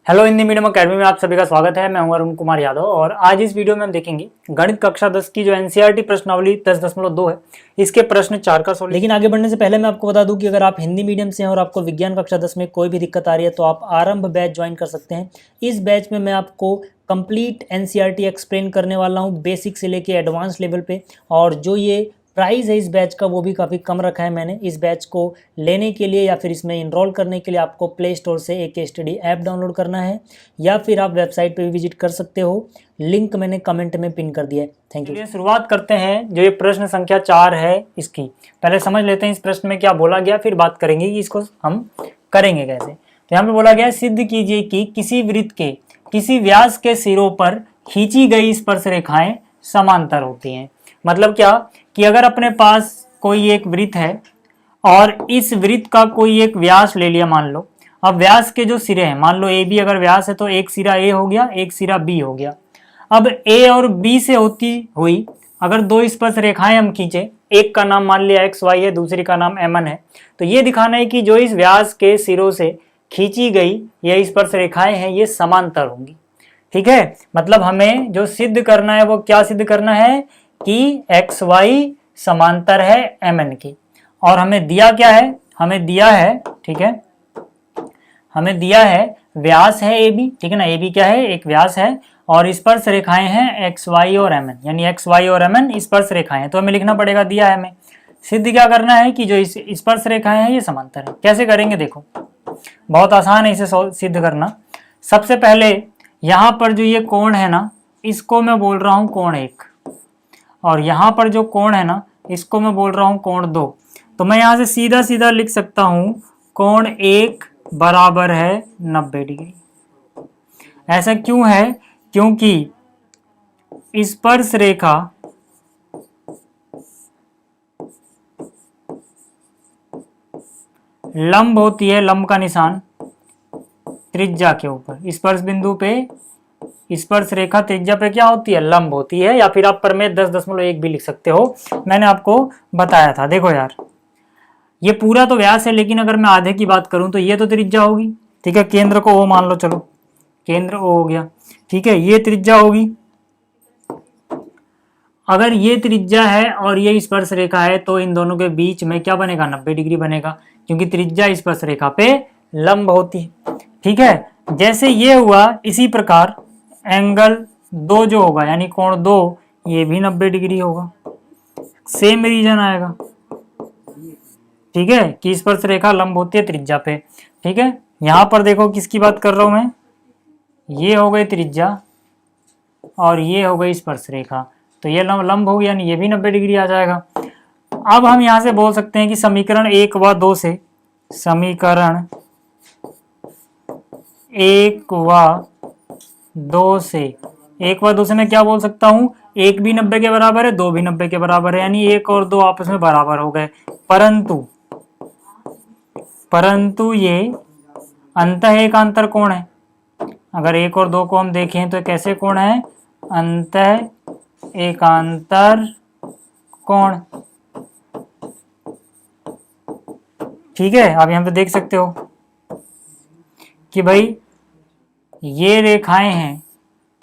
Hello Hindi medium academy में आप सभी का स्वागत है। मैं हूं अरुण कुमार यादव और आज इस वीडियो में हम देखेंगे गणित कक्षा 10 की जो एनसीईआरटी प्रश्नावली 10.2 है इसके प्रश्न 4 का सॉल्यूशन। लेकिन आगे बढ़ने से पहले मैं आपको बता दूं कि अगर आप हिंदी मीडियम से हैं और आपको विज्ञान कक्षा 10 में कोई भी दिक्कत आ रही है तो आप आरंभ बैच ज्वाइन कर सकते हैं। इस बैच में मैं आपको कंप्लीट एनसीईआरटी एक्सप्लेन करने वाला हूँ बेसिक से लेके एडवांस लेवल पे। और जो ये प्राइस है इस बैच का वो भी काफ़ी कम रखा है मैंने। इस बैच को लेने के लिए या फिर इसमें इनरोल करने के लिए आपको प्ले स्टोर से एक स्टडी ऐप डाउनलोड करना है या फिर आप वेबसाइट पे भी विजिट कर सकते हो। लिंक मैंने कमेंट में पिन कर दिया है। Thank you. शुरुआत करते हैं। जो ये प्रश्न संख्या 4 है इसकी पहले समझ लेते हैं इस प्रश्न में क्या बोला गया, फिर बात करेंगे कि इसको हम करेंगे कैसे। तो यहाँ पे बोला गया सिद्ध कीजिए कि किसी वृत्त के किसी व्यास के सिरों पर खींची गई स्पर्श रेखाएं समांतर होती हैं। मतलब क्या कि अगर अपने पास कोई एक वृत्त है और इस वृत्त का कोई एक व्यास ले लिया, मान लो। अब व्यास के जो सिरे हैं, मान लो ए बी अगर व्यास है तो एक सिरा ए हो गया, एक सिरा बी हो गया। अब ए और बी से होती हुई अगर दो स्पर्श रेखाएं हम खींचे, एक का नाम मान लिया एक्स वाई है, दूसरी का नाम एम एन है, तो ये दिखाना है कि जो इस व्यास के सिरों से खींची गई ये स्पर्श रेखाएं हैं ये समांतर होंगी। ठीक है, मतलब हमें जो सिद्ध करना है वो क्या सिद्ध करना है कि एक्स वाई समांतर है एम एन की। और हमें दिया क्या है, हमें दिया है, ठीक है, हमें दिया है व्यास है ए बी, ठीक है ना। ए बी क्या है, एक व्यास है और स्पर्श रेखाएं हैं एक्स वाई और एम एन, यानी एक्स वाई और एम एन स्पर्श रेखाएं हैं। तो हमें लिखना पड़ेगा, दिया है हमें। सिद्ध क्या करना है कि जो इस स्पर्श रेखाएं हैं ये समांतर है। कैसे करेंगे देखो, बहुत आसान है इसे सिद्ध करना। सबसे पहले यहां पर जो ये कोण है ना इसको मैं बोल रहा हूं कोण 1, और यहां पर जो कोण है ना इसको मैं बोल रहा हूं कोण 2। तो मैं यहां से सीधा सीधा लिख सकता हूं कोण 1 बराबर है 90 डिग्री। ऐसा क्यों है, क्योंकि स्पर्श रेखा लंब होती है, लंब का निशान त्रिज्या के ऊपर। स्पर्श बिंदु पे स्पर्श रेखा त्रिज्या पे क्या होती है, लंब होती है, या फिर आप परमेय 10.1 भी लिख सकते हो, मैंने आपको बताया था। देखो यार ये पूरा तो व्यास है, लेकिन अगर मैं आधे की बात करूं तो ये तो त्रिज्या होगी। ठीक है, केंद्र को ओ मान लो, चलो केंद्र ओ हो गया। ठीक है, ये त्रिज्या होगी। अगर ये त्रिज्या है और ये स्पर्श रेखा है तो इन दोनों के बीच में क्या बनेगा, 90 डिग्री बनेगा, क्योंकि त्रिज्या स्पर्श रेखा पे लंब होती है। ठीक है, जैसे ये हुआ इसी प्रकार एंगल 2 जो होगा यानी कोण 2 ये भी 90 डिग्री होगा। सेम रीजन आएगा। ठीक है, कि स्पर्श रेखा लंब होती है त्रिज्या पे। ठीक है, यहां पर देखो किसकी बात कर रहा हूं मैं, ये हो गई त्रिज्या और ये हो गई स्पर्श रेखा, तो ये लंब हो गया यानी ये भी 90 डिग्री आ जाएगा। अब हम यहां से बोल सकते हैं कि समीकरण 1 व 2 से, समीकरण 1 व 2 से, 1 व 2 से मैं क्या बोल सकता हूं, 1 भी 90 के बराबर है, 2 भी 90 के बराबर है, यानी 1 और 2 आपस में बराबर हो गए। परंतु ये अंतः एकांतर कोण है। अगर 1 और 2 को हम देखें तो कैसे कोण है, अंतः एकांतर कोण। ठीक है, आप यहां पे देख सकते हो कि भाई ये रेखाएं हैं,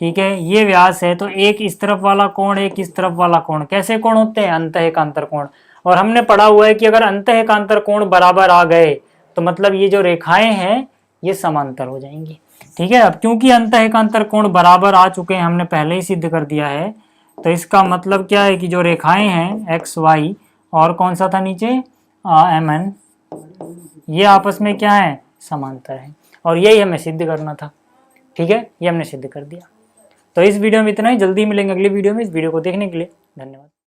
ठीक है, ये व्यास है, तो एक इस तरफ वाला कोण एक इस तरफ वाला कोण कैसे कोण होते हैं, अंतः एकांतर कोण। और हमने पढ़ा हुआ है कि अगर अंतः एकांतर कोण बराबर आ गए तो मतलब ये जो रेखाएं हैं ये समांतर हो जाएंगी। ठीक है, अब क्योंकि अंतः एकांतर कोण बराबर आ चुके हैं, हमने पहले ही सिद्ध कर दिया है, तो इसका मतलब क्या है कि जो रेखाएं हैं एक्स वाई और कौन सा था नीचे एम एन, ये आपस में क्या है, समांतर है। और यही हमें सिद्ध करना था। ठीक है, ये हमने सिद्ध कर दिया। तो इस वीडियो में इतना ही, जल्दी मिलेंगे अगली वीडियो में। इस वीडियो को देखने के लिए धन्यवाद।